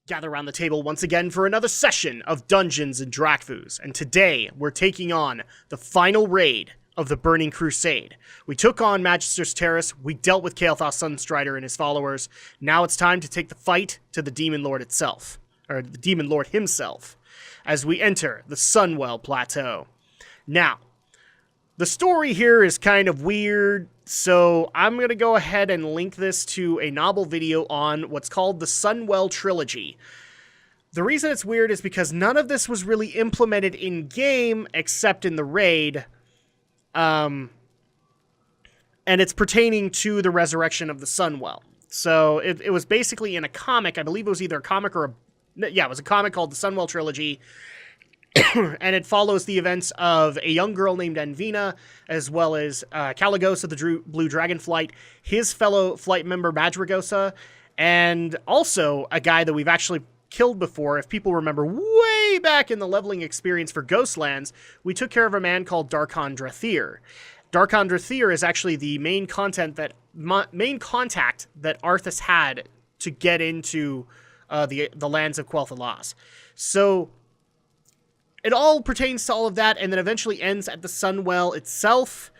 Gather around the table once again for another session of Dungeons and Drakfus, and today we're taking on the final raid of the Burning Crusade. We took on Magister's Terrace, we dealt with Kael'thas Sunstrider and his followers. Now it's time to take the fight to the Demon Lord itself, or the Demon Lord himself, as we enter the Sunwell Plateau. Now, the story here is kind of weird, so I'm going to go ahead and link this to a novel video on what's called the Sunwell Trilogy. The reason it's weird is because none of this was really implemented in-game except in the raid, and it's pertaining to the resurrection of the Sunwell. So it was basically in a comic. I believe it was either a comic or it was a comic called the Sunwell Trilogy. And it follows the events of a young girl named Anvina, as well as Caligosa of the Blue Dragonflight, his fellow flight member Madrigosa, and also a guy that we've actually killed before. If people remember way back in the leveling experience for Ghostlands, we took care of a man called Darkon Drathir. Darkon Drathir is actually the main contact that Arthas had to get into the lands of Quel'Thalas. So it all pertains to all of that, and then eventually ends at the Sunwell itself.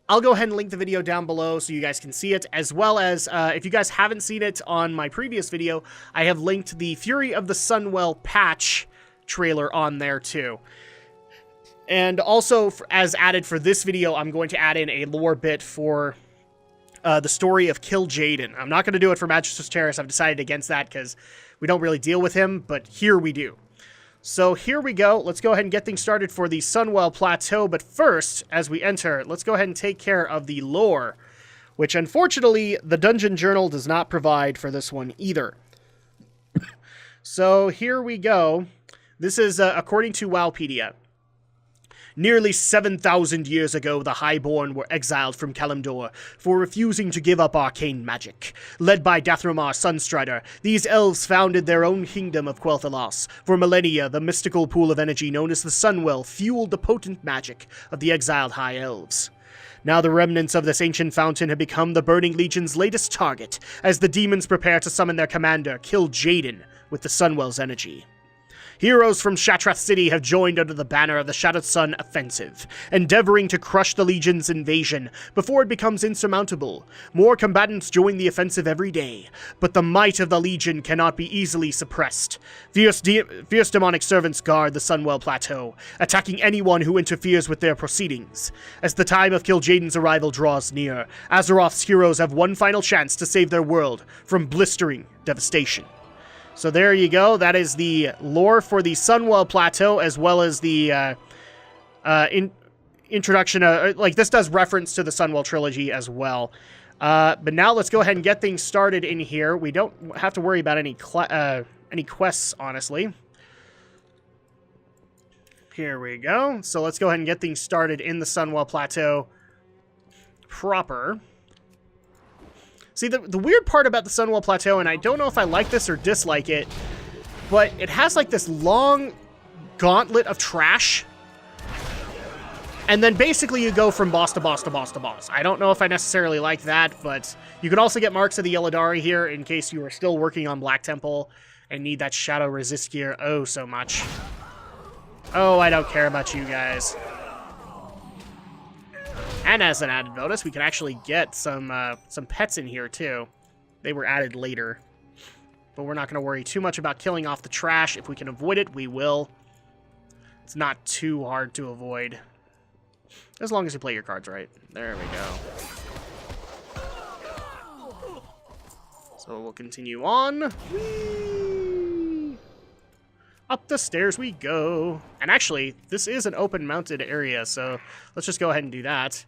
I'll go ahead and link the video down below so you guys can see it, as well as, if you guys haven't seen it on my previous video, I have linked the Fury of the Sunwell patch trailer on there too. And also, as added for this video, I'm going to add in a lore bit for the story of Kil'Jaeden. I'm not going to do it for Magister's Terrace. I've decided against that because we don't really deal with him, but here we do. So here we go. Let's go ahead and get things started for the Sunwell Plateau. But first, as we enter, let's go ahead and take care of the lore, which unfortunately the Dungeon Journal does not provide for this one either. So here we go. This is according to Wowpedia. Nearly 7,000 years ago, the Highborn were exiled from Kalimdor for refusing to give up arcane magic. Led by Dathramar Sunstrider, these elves founded their own kingdom of Quel'Thalas. For millennia, the mystical pool of energy known as the Sunwell fueled the potent magic of the exiled High Elves. Now the remnants of this ancient fountain have become the Burning Legion's latest target, as the demons prepare to summon their commander, Kil'Jaeden, with the Sunwell's energy. Heroes from Shatrath City have joined under the banner of the Shattered Sun Offensive, endeavoring to crush the Legion's invasion before it becomes insurmountable. More combatants join the offensive every day, but the might of the Legion cannot be easily suppressed. Fierce demonic servants guard the Sunwell Plateau, attacking anyone who interferes with their proceedings. As the time of Kil'Jaeden's arrival draws near, Azeroth's heroes have one final chance to save their world from blistering devastation. So there you go. That is the lore for the Sunwell Plateau, as well as the introduction. Like, this does reference to the Sunwell Trilogy as well. But now let's go ahead and get things started in here. We don't have to worry about any quests, honestly. Here we go. So let's go ahead and get things started in the Sunwell Plateau proper. See, the weird part about the Sunwell Plateau, and I don't know if I like this or dislike it, but it has like this long gauntlet of trash. And then basically you go from boss to boss to boss to boss. I don't know if I necessarily like that, but you can also get Marks of the Yelladari here in case you are still working on Black Temple and need that Shadow Resist gear oh so much. Oh, I don't care about you guys. And as an added bonus, we can actually get some pets in here, too. They were added later. But we're not going to worry too much about killing off the trash. If we can avoid it, we will. It's not too hard to avoid. As long as you play your cards right. There we go. So we'll continue on. Whee! Up the stairs we go. And actually, this is an open mounted area, so let's just go ahead and do that.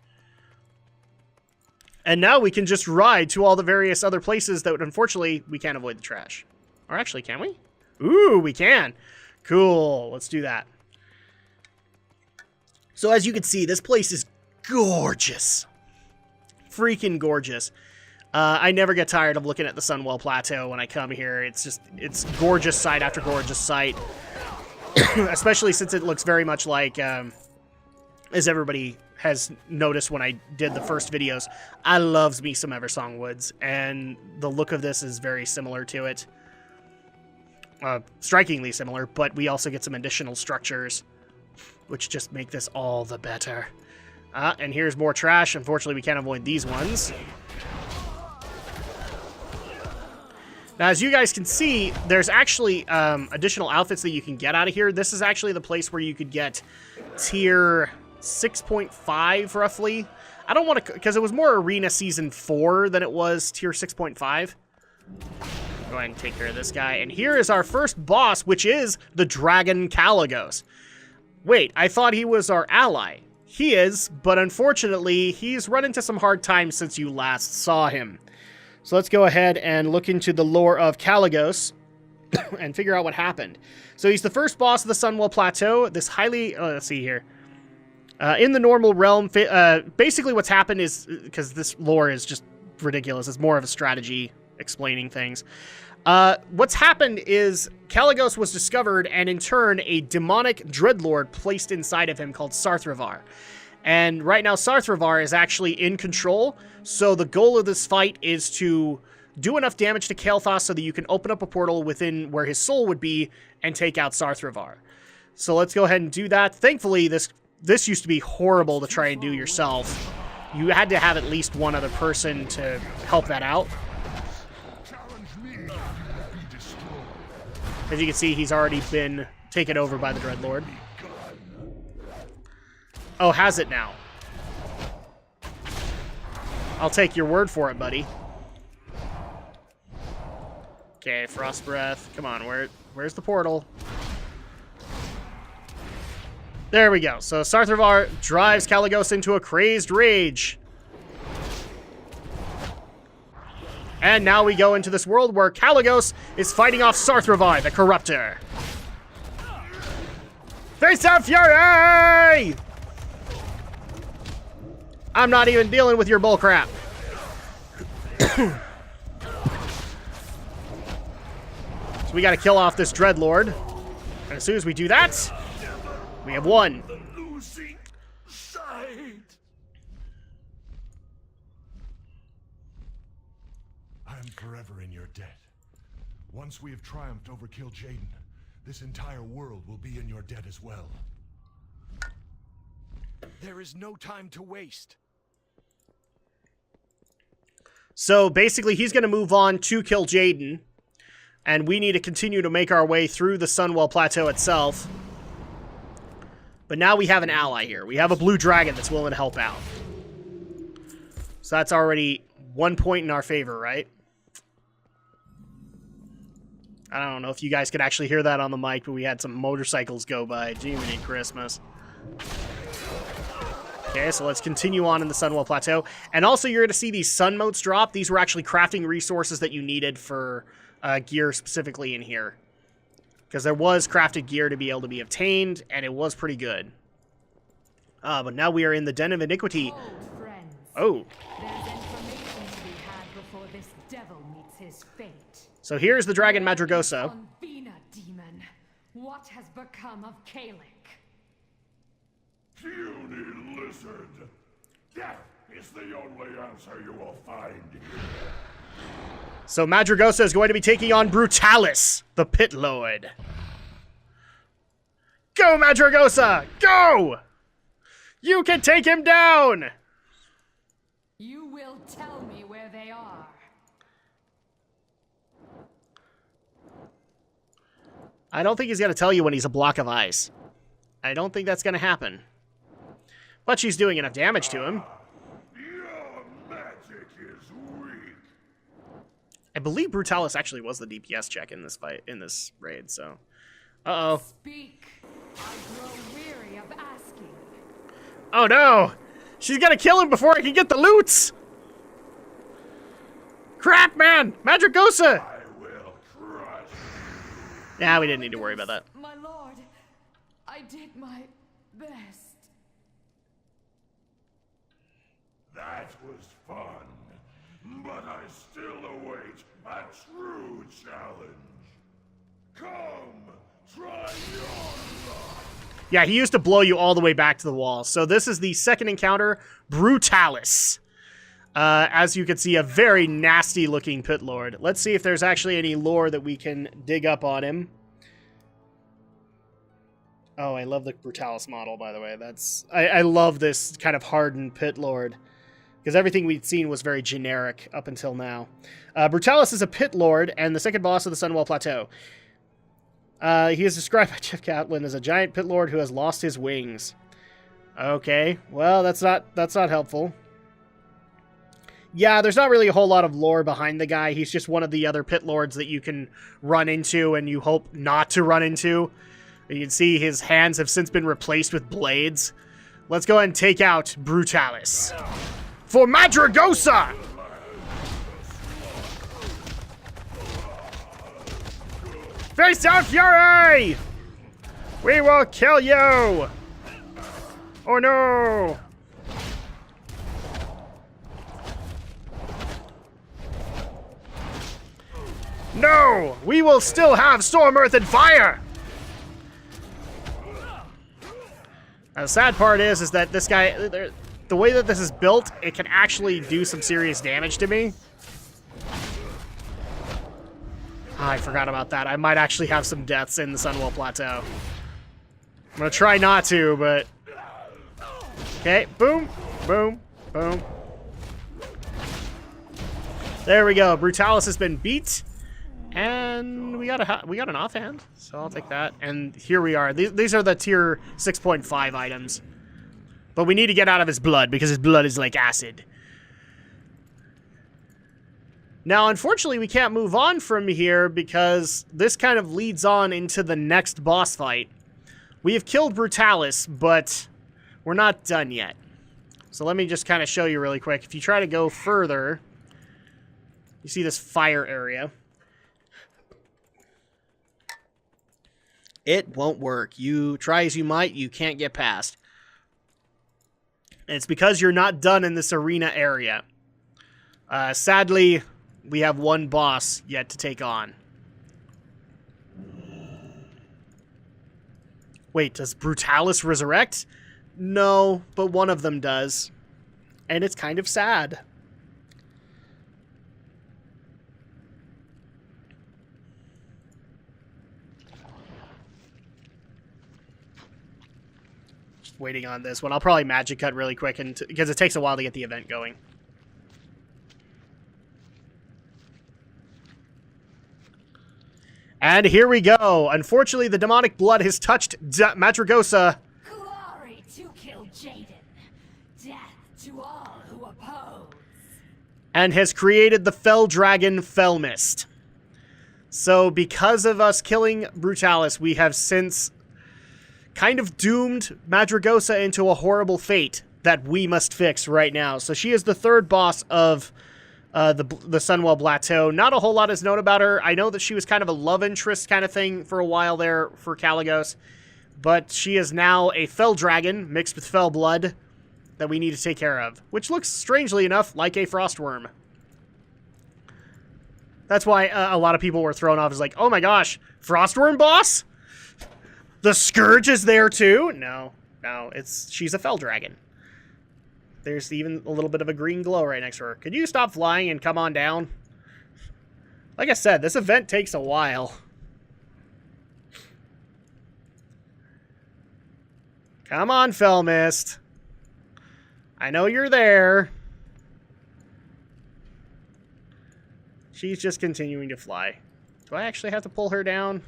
And now we can just ride to all the various other places that, unfortunately, we can't avoid the trash. Or actually, can we? Ooh, we can. Cool. Let's do that. So as you can see, this place is gorgeous. Freaking gorgeous. I never get tired of looking at the Sunwell Plateau when I come here. It's gorgeous site after gorgeous site. Especially since it looks very much like, as everybody has noticed when I did the first videos, I loves me some Eversong Woods, and the look of this is very similar to it. strikingly similar, but we also get some additional structures, which just make this all the better. And here's more trash. Unfortunately, we can't avoid these ones. Now, as you guys can see, there's actually additional outfits that you can get out of here. This is actually the place where you could get tier 6.5, roughly. I don't want to, because it was more Arena Season 4 than it was tier 6.5. Go ahead and take care of this guy. And here is our first boss, which is the Dragon Kil'Jaeden. Wait, I thought he was our ally. He is, but unfortunately, he's run into some hard times since you last saw him. So let's go ahead and look into the lore of Kil'Jaeden and figure out what happened. So he's the first boss of the Sunwell Plateau. This highly... let's see here. In the normal realm, basically what's happened is... Because this lore is just ridiculous. It's more of a strategy explaining things. What's happened is Kil'Jaeden was discovered, and in turn, a demonic dreadlord placed inside of him called Sarthravar. And right now, Sarthravar is actually in control, so the goal of this fight is to do enough damage to Kael'thas so that you can open up a portal within where his soul would be and take out Sarthravar. So let's go ahead and do that. Thankfully, this used to be horrible to try and do yourself. You had to have at least one other person to help that out. As you can see, he's already been taken over by the Dreadlord. Oh, has it now? I'll take your word for it, buddy. Okay, Frost Breath. Come on, where's the portal? There we go. So Sarthravar drives Kil'Jaeden into a crazed rage. And now we go into this world where Kil'Jaeden is fighting off Sarthravar, the Corruptor. Face of Fury! I'm not even dealing with your bullcrap. So we gotta kill off this Dreadlord. And as soon as we do that, we have won. I'm forever in your debt. Once we have triumphed over Kil'Jaeden, this entire world will be in your debt as well. There is no time to waste. So basically, he's going to move on to Kil'Jaeden, and we need to continue to make our way through the Sunwell Plateau itself. But now we have an ally here. We have a blue dragon that's willing to help out. So that's already 1 point in our favor, right? I don't know if you guys could actually hear that on the mic, but we had some motorcycles go by. Jiminy Christmas. Okay, so let's continue on in the Sunwell Plateau. And also, you're going to see these sun motes drop. These were actually crafting resources that you needed for gear specifically in here. Because there was crafted gear to be able to be obtained, and it was pretty good. But now we are in the Den of Iniquity. Friends, oh. There's information to be had before this devil meets his fate. So here's the Dragon Madragosa. On Vina, demon. What has become of Kalec? Puny lizard! Death is the only answer you will find here. So Madragosa is going to be taking on Brutalis, the Pit Lord. Go, Madragosa! Go! You can take him down! You will tell me where they are. I don't think he's going to tell you when he's a block of ice. I don't think that's going to happen. But she's doing enough damage to him. Your magic is weak. I believe Brutalis actually was the DPS check in this fight, in this raid, so... Uh-oh. Speak. I grow weary of asking. Oh no! She's gonna kill him before I can get the loots! Crap, man! Madragosa! I will crush. Yeah, we didn't need to worry about that. My lord, I did my best. That was fun, but I still await a true challenge. Come, try your luck. Yeah, he used to blow you all the way back to the wall. So this is the second encounter, Brutalis. As you can see, a very nasty looking Pit Lord. Let's see if there's actually any lore that we can dig up on him. Oh, I love the Brutalis model, by the way. I love this kind of hardened Pit Lord, because everything we'd seen was very generic up until now. Brutalis is a Pit Lord and the second boss of the Sunwell Plateau. He is described by Jeff Catlin as a giant Pit Lord who has lost his wings. Okay, well, that's not helpful. Yeah, there's not really a whole lot of lore behind the guy. He's just one of the other Pit Lords that you can run into and you hope not to run into. You can see his hands have since been replaced with blades. Let's go ahead and take out Brutalis. For Madragosa! Face down, Fury! We will kill you! Oh no! No! We will still have Storm, Earth, and Fire! Now, the sad part is that this guy, the way that this is built, it can actually do some serious damage to me. Oh, I forgot about that. I might actually have some deaths in the Sunwell Plateau. I'm gonna try not to, but... Okay, boom, boom, boom. There we go. Brutalis has been beat. And we got an offhand, so I'll take that. And here we are. These are the tier 6.5 items. But we need to get out of his blood, because his blood is like acid. Now, unfortunately, we can't move on from here, because this kind of leads on into the next boss fight. We have killed Brutalis, but we're not done yet. So let me just kind of show you really quick. If you try to go further, you see this fire area. It won't work. You try as you might, you can't get past. And it's because you're not done in this arena area. Sadly, we have one boss yet to take on. Wait, does Brutalis resurrect? No, but one of them does. And it's kind of sad. Waiting on this one. I'll probably magic cut really quick because it takes a while to get the event going. And here we go. Unfortunately, the demonic blood has touched Madragosa. Glory to Kil'Jaeden. Death to all who oppose. And has created the Fell Dragon Fellmist. So because of us killing Brutalis, we have since kind of doomed Madragosa into a horrible fate that we must fix right now. So she is the third boss of the Sunwell Plateau. Not a whole lot is known about her. I know that she was kind of a love interest kind of thing for a while there for Kalecgos, but she is now a Fell Dragon mixed with Fell Blood that we need to take care of, which looks, strangely enough, like a Frostworm. That's why a lot of people were thrown off as like, oh my gosh, Frostworm boss? The Scourge is there too? No, she's a Fell Dragon. There's even a little bit of a green glow right next to her. Could you stop flying and come on down? Like I said, this event takes a while. Come on, Fellmist. I know you're there. She's just continuing to fly. Do I actually have to pull her down?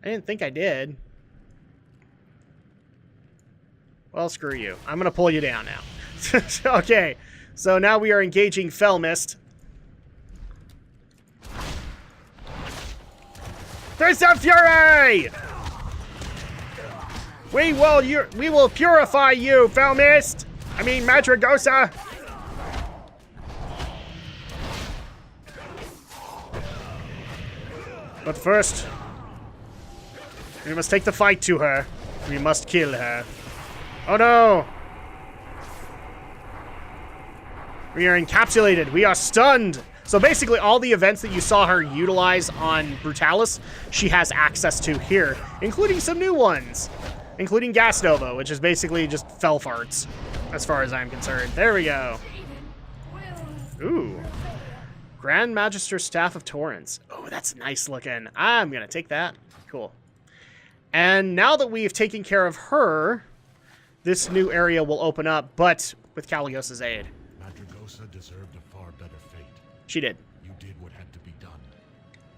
I didn't think I did. Well, screw you. I'm going to pull you down now. Okay, so now we are engaging Fellmist. Face down, Fury! We will purify you, Fellmist! I mean, Madragosa! But first, we must take the fight to her. We must kill her. Oh no! We are encapsulated. We are stunned. So basically all the events that you saw her utilize on Brutalis, she has access to here, including some new ones. Including Gas Nova, which is basically just fell farts, as far as I'm concerned. There we go. Ooh. Grand Magister Staff of Torrents. Oh, that's nice looking. I'm going to take that. Cool. And now that we've taken care of her, this new area will open up, but with Kalecgos's aid. Madragosa deserved a far better fate. She did. You did what had to be done.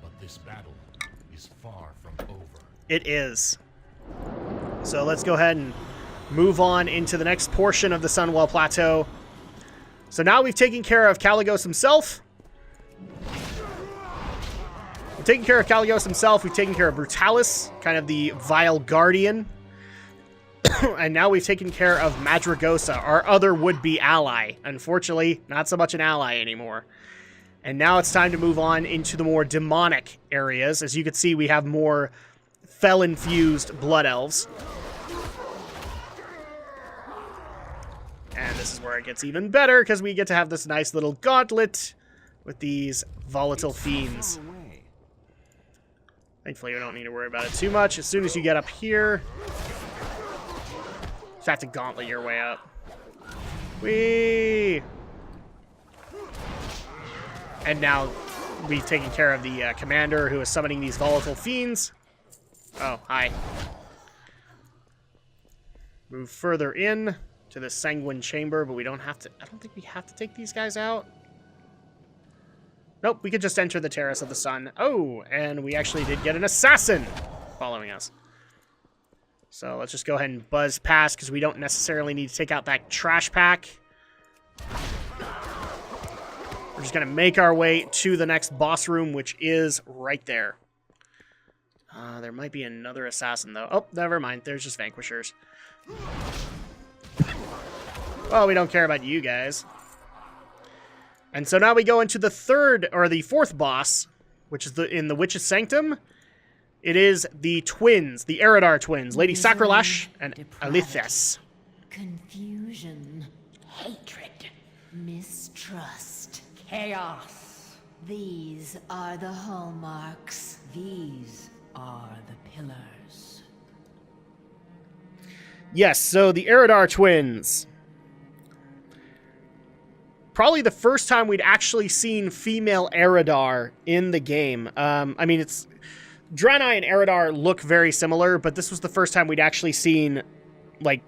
But this battle is far from over. It is. So let's go ahead and move on into the next portion of the Sunwell Plateau. So now we've taken care of Kalecgos himself. We've taken care of Kalecgos himself. We've taken care of Brutalis, kind of the vile guardian. And now we've taken care of Madragosa, our other would-be ally. Unfortunately, not so much an ally anymore. And now it's time to move on into the more demonic areas. As you can see, we have more fel-infused blood elves. And this is where it gets even better, because we get to have this nice little gauntlet with these volatile fiends. Thankfully, we don't need to worry about it too much. As soon as you get up here, you have to gauntlet your way up. Whee! And now we've taken care of the commander who is summoning these volatile fiends. Oh, hi. Move further in to the sanguine chamber, but we don't have to... I don't think we have to take these guys out. Nope, we could just enter the Terrace of the Sun. Oh, and we actually did get an assassin following us. So let's just go ahead and buzz past, because we don't necessarily need to take out that trash pack. We're just going to make our way to the next boss room, which is right there. There might be another assassin, though. Oh, never mind. There's just vanquishers. Well, we don't care about you guys. And so now we go into the fourth boss, which is in the Witch's Sanctum. It is the twins, the Eridar twins, Lady Sacrolash and Alithis. Confusion, hatred, mistrust, chaos. These are the hallmarks. These are the pillars. Yes, so the Eridar twins. Probably the first time we'd actually seen female Eridar in the game. I mean, Draenei and Eridar look very similar, but this was the first time we'd actually seen, like,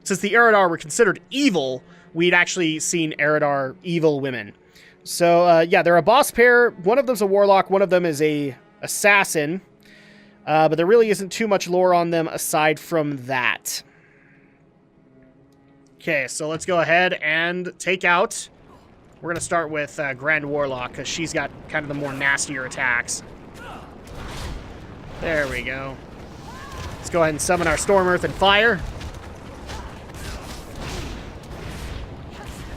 since the Eridar were considered evil, we'd actually seen Eridar evil women. So, yeah, they're a boss pair. One of them's a warlock, one of them is a assassin, but there really isn't too much lore on them aside from that. Okay, so let's go ahead and take out... We're going to start with Grand Warlock, because she's got kind of the more nastier attacks. There we go. Let's go ahead and summon our Storm, Earth, and Fire.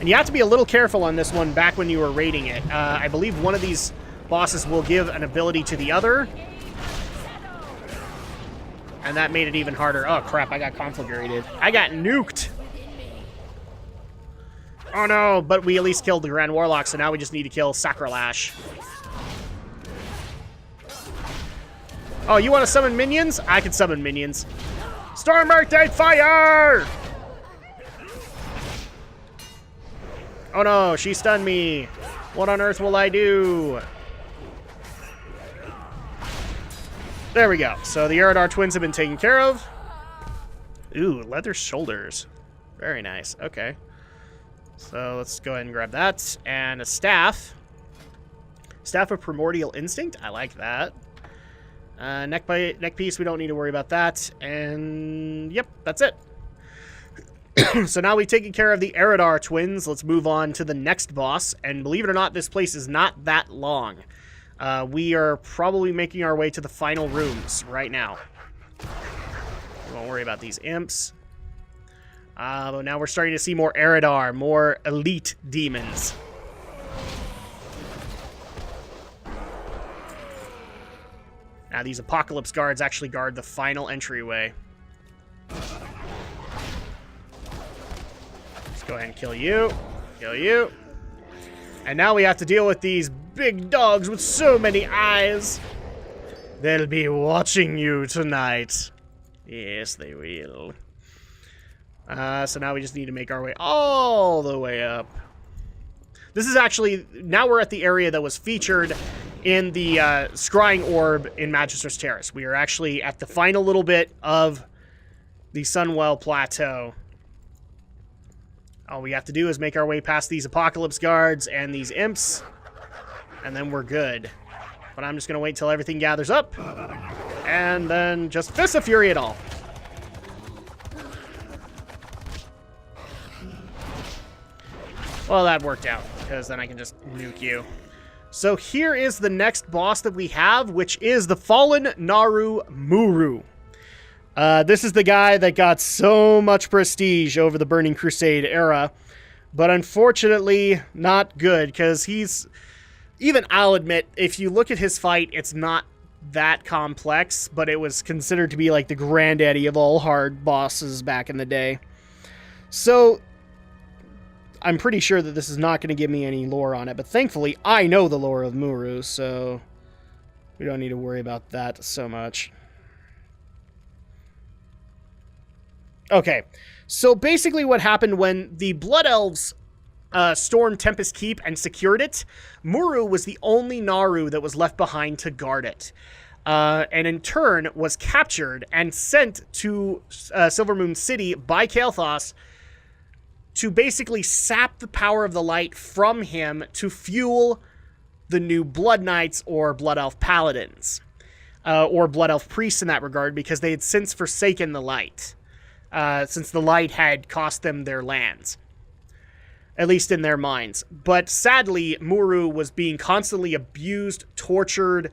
And you have to be a little careful on this one back when you were raiding it. I believe one of these bosses will give an ability to the other. And that made it even harder. Oh, crap, I got conflagrated. I got nuked! Oh no, but we at least killed the Grand Warlock, so now we just need to kill Sacrolash. Oh, you want to summon minions? I can summon minions. Storm, Earth, and Fire! Oh no, she stunned me. What on earth will I do? There we go. So the Eridar twins have been taken care of. Ooh, leather shoulders. Very nice. Okay. So let's go ahead and grab that. And a staff. Staff of Primordial Instinct. I like that. Neck piece, we don't need to worry about that. And yep, that's it. So now we've taken care of the Eridar twins. Let's move on to the next boss. And believe it or not, this place is not that long. We are probably making our way to the final rooms right now. We won't worry about these imps. But now we're starting to see more Eridar, more elite demons. Now these Apocalypse Guards actually guard the final entryway. Let's go ahead and kill you. Kill you. And now we have to deal with these big dogs with so many eyes. They'll be watching you tonight. Yes, they will. So now we just need to make our way all the way up. This is actually, now we're at the area that was featured in the Scrying Orb in Magister's Terrace. We are actually at the final little bit of the Sunwell Plateau. All we have to do is make our way past these Apocalypse Guards and these Imps, and then we're good. But I'm just going to wait till everything gathers up, and then just Fist of Fury it all. Well, that worked out, because then I can just nuke you. So here is the next boss that we have, which is the Fallen Naru Muru. This is the guy that got so much prestige over the Burning Crusade era, but unfortunately not good, because he's... Even I'll admit, if you look at his fight, it's not that complex, but it was considered to be like the granddaddy of all hard bosses back in the day. So... I'm pretty sure that this is not going to give me any lore on it, but thankfully I know the lore of Muru, so we don't need to worry about that so much. Okay, so basically what happened when the Blood Elves stormed Tempest Keep and secured it, Muru was the only Naru that was left behind to guard it. And in turn was captured and sent to Silvermoon City by Kael'thas to basically sap the power of the light from him to fuel the new Blood Knights or Blood Elf Paladins, or Blood Elf Priests in that regard, because they had since forsaken the light, since the light had cost them their lands, at least in their minds. But sadly, Muru was being constantly abused, tortured,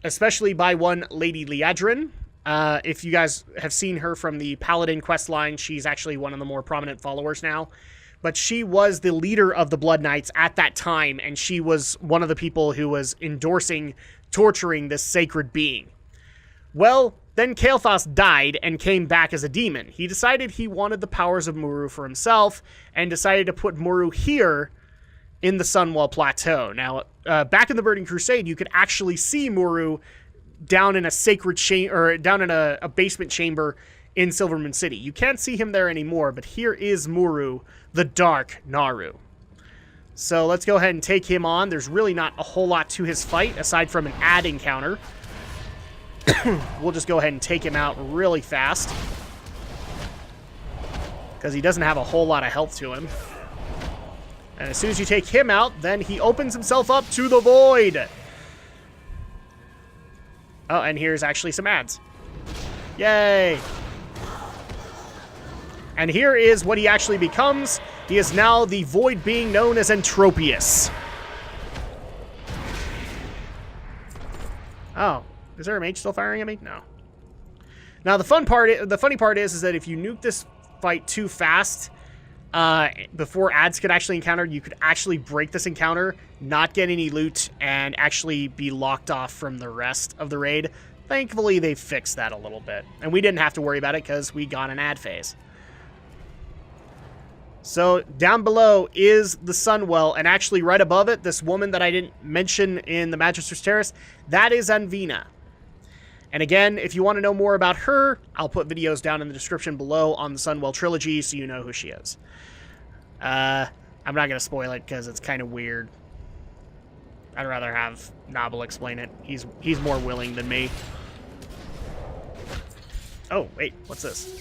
especially by one Lady Liadrin. If you guys have seen her from the Paladin quest line, she's actually one of the more prominent followers now. But she was the leader of the Blood Knights at that time, and she was one of the people who was endorsing torturing this sacred being. Well, then Kael'thas died and came back as a demon. He decided he wanted the powers of Muru for himself, and decided to put Muru here in the Sunwell Plateau. Now, back in the Burning Crusade, you could actually see Muru down in a sacred chamber, or down in a basement chamber in Silvermoon City. You can't see him there anymore, but here is Muru, the Dark Naru. So let's go ahead and take him on. There's really not a whole lot to his fight, aside from an ad encounter. We'll just go ahead and take him out really fast, because he doesn't have a whole lot of health to him. And as soon as you take him out, then he opens himself up to the void. Oh, and here's actually some ads. Yay! And here is what he actually becomes. He is now the void being known as Entropius. Oh, is there a mage still firing at me? No. Now the funny part is that if you nuke this fight too fast, before ads could actually encounter, you could actually break this encounter, not get any loot, and actually be locked off from the rest of the raid. Thankfully, they fixed that a little bit, and we didn't have to worry about it because we got an ad phase. So down below is the Sunwell, and actually right above it, this woman that I didn't mention in the Magister's Terrace, that is Anvina. And again, if you want to know more about her, I'll put videos down in the description below on the Sunwell trilogy so you know who she is. I'm not going to spoil it because it's kind of weird. I'd rather have Nobble explain it. He's more willing than me. Oh, wait, what's this?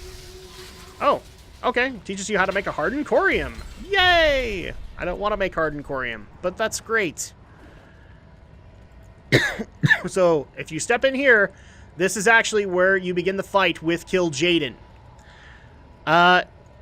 Oh, okay. Teaches you how to make a hardened corium. Yay! I don't want to make hardened corium, but that's great. So, if you step in here, this is actually where you begin the fight with Kil'Jaeden.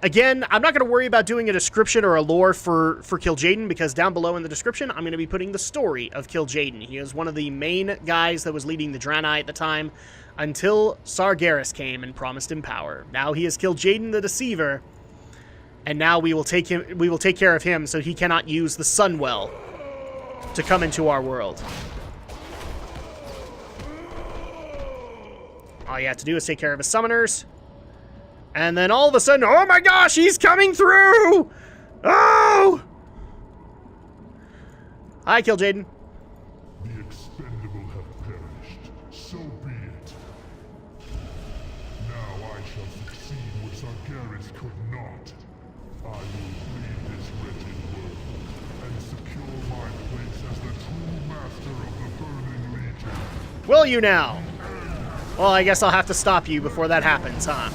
Again, I'm not going to worry about doing a description or a lore for Kil'Jaeden, because down below in the description, I'm going to be putting the story of Kil'Jaeden. He is one of the main guys that was leading the Draenei at the time, until Sargeras came and promised him power. Now he is Kil'Jaeden the Deceiver, and now we will take care of him so he cannot use the Sunwell to come into our world. All you have to do is take care of his summoners. And then all of a sudden, oh my gosh, he's coming through! Oh! Hi, Kil'Jaeden. The expendable have perished. So be it. Now I shall succeed where Sargeras could not. I will leave this wretched world and secure my place as the true master of the Burning Legion. Will you now? Well, I guess I'll have to stop you before that happens, huh?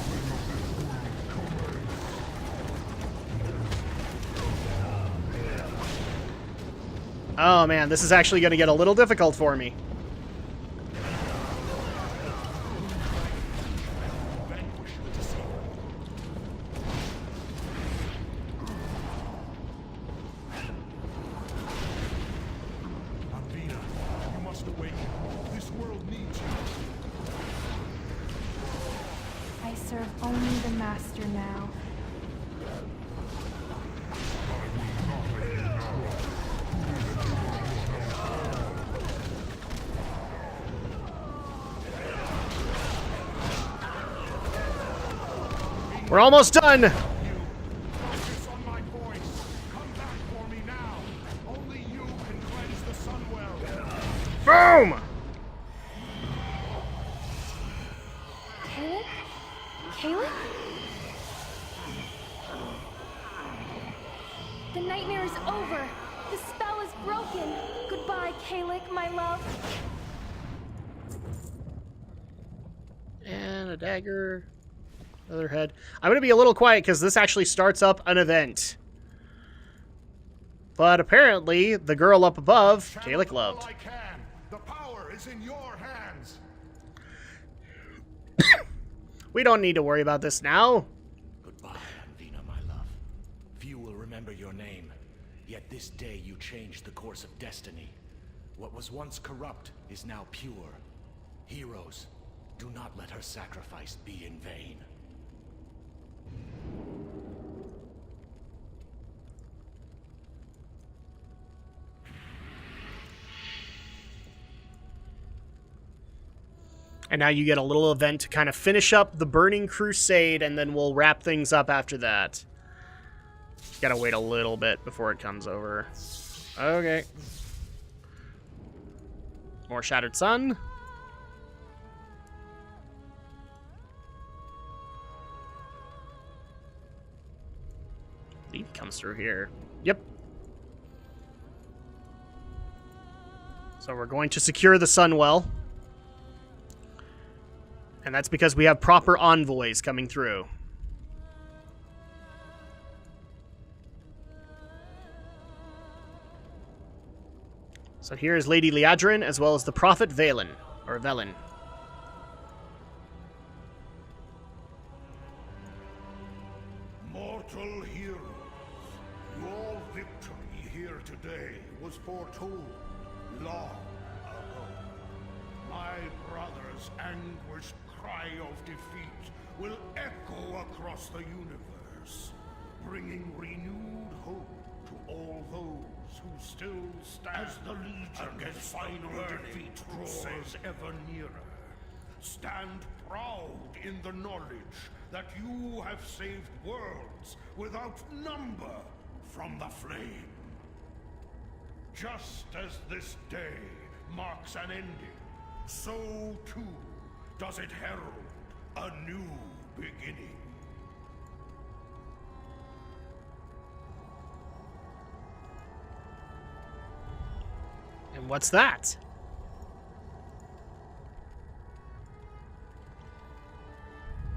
Oh man, this is actually going to get a little difficult for me. I serve only the Master now. We're almost done! Focus on my voice. Come back for me now. Only you can cleanse the Sunwell. Boom! Caleb? Caleb? The nightmare is over. The spell is broken. Goodbye, Caleb, my love. And a dagger. Another head. I'm going to be a little quiet because this actually starts up an event. But apparently, the girl up above, Kalik loved. I can. The power is in your hands. We don't need to worry about this now. Goodbye, Anvina, my love. Few will remember your name, yet this day you changed the course of destiny. What was once corrupt is now pure. Heroes, do not let her sacrifice be in vain. And now you get a little event to kind of finish up the Burning Crusade, and then we'll wrap things up after that. Gotta wait a little bit before it comes over. Okay. More Shattered Sun. I believe he comes through here. Yep. So we're going to secure the Sunwell. And that's because we have proper envoys coming through. So here is Lady Liadrin, as well as the Prophet Velen, or Velen. Mortal heroes, your victory here today was foretold long ago. My brother's anguished cry of defeat will echo across the universe, bringing renewed hope to all those who still stand. As the Legion against final defeat draws ever nearer, stand proud in the knowledge that you have saved worlds without number from the flame. Just as this day marks an ending, so too does it herald a new beginning. And what's that?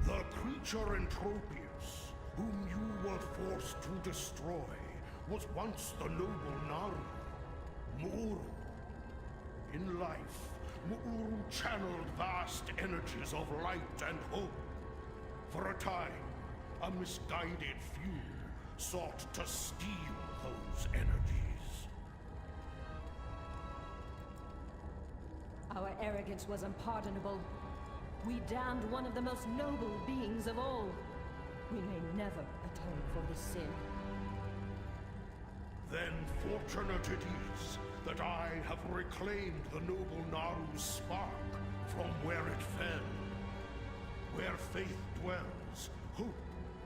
The creature Entropius, whom you were forced to destroy, was once the noble Naru, Mu'uru. In life, Mu'uru channeled vast energies of light and hope. For a time, a misguided few sought to steal those energies. Our arrogance was unpardonable. We damned one of the most noble beings of all. We may never atone for this sin. Then fortunate it is that I have reclaimed the noble Naru's spark from where it fell. Where faith dwells, hope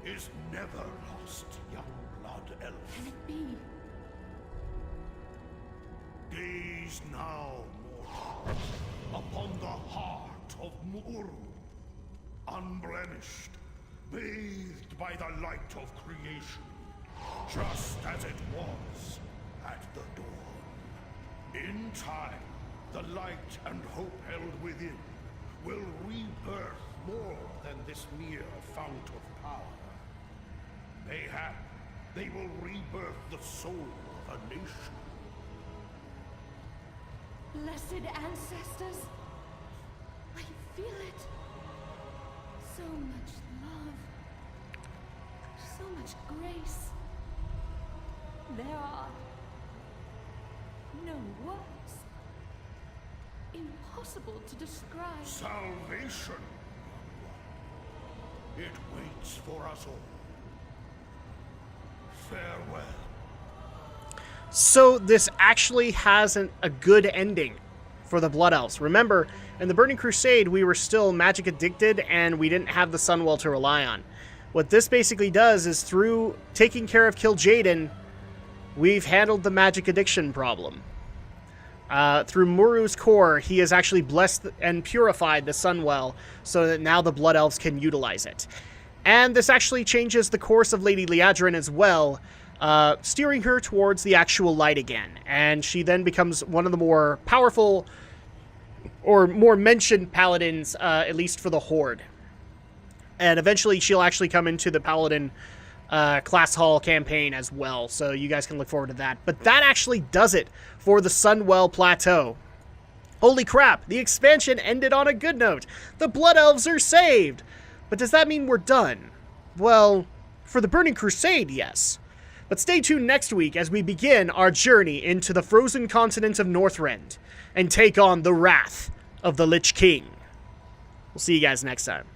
is never lost, young blood elf. Can it be? Gaze now, mortals, upon the heart of Mu'uru, unblemished, bathed by the light of creation, just as it was, at the dawn. In time, the light and hope held within will rebirth more than this mere fount of power. Mayhap they will rebirth the soul of a nation. Blessed ancestors, I feel it. So much love, so much grace. There are no words. Impossible to describe. Salvation, young one. It waits for us all. Farewell. So this actually has a good ending for the Blood Elves. Remember, in the Burning Crusade, we were still magic addicted and we didn't have the Sunwell to rely on. What this basically does is through taking care of Kil'Jaeden, we've handled the magic addiction problem. Through Muru's core, he has actually blessed and purified the Sunwell so that now the Blood Elves can utilize it. And this actually changes the course of Lady Liadrin as well, steering her towards the actual light again. And she then becomes one of the more powerful or more mentioned paladins, at least for the Horde. And eventually she'll actually come into the Paladin Class Hall campaign as well, so you guys can look forward to that. But that actually does it for the Sunwell Plateau. Holy crap, the expansion ended on a good note. The Blood Elves are saved! But does that mean we're done? Well, for the Burning Crusade, yes. But stay tuned next week as we begin our journey into the frozen continent of Northrend and take on the wrath of the Lich King. We'll see you guys next time.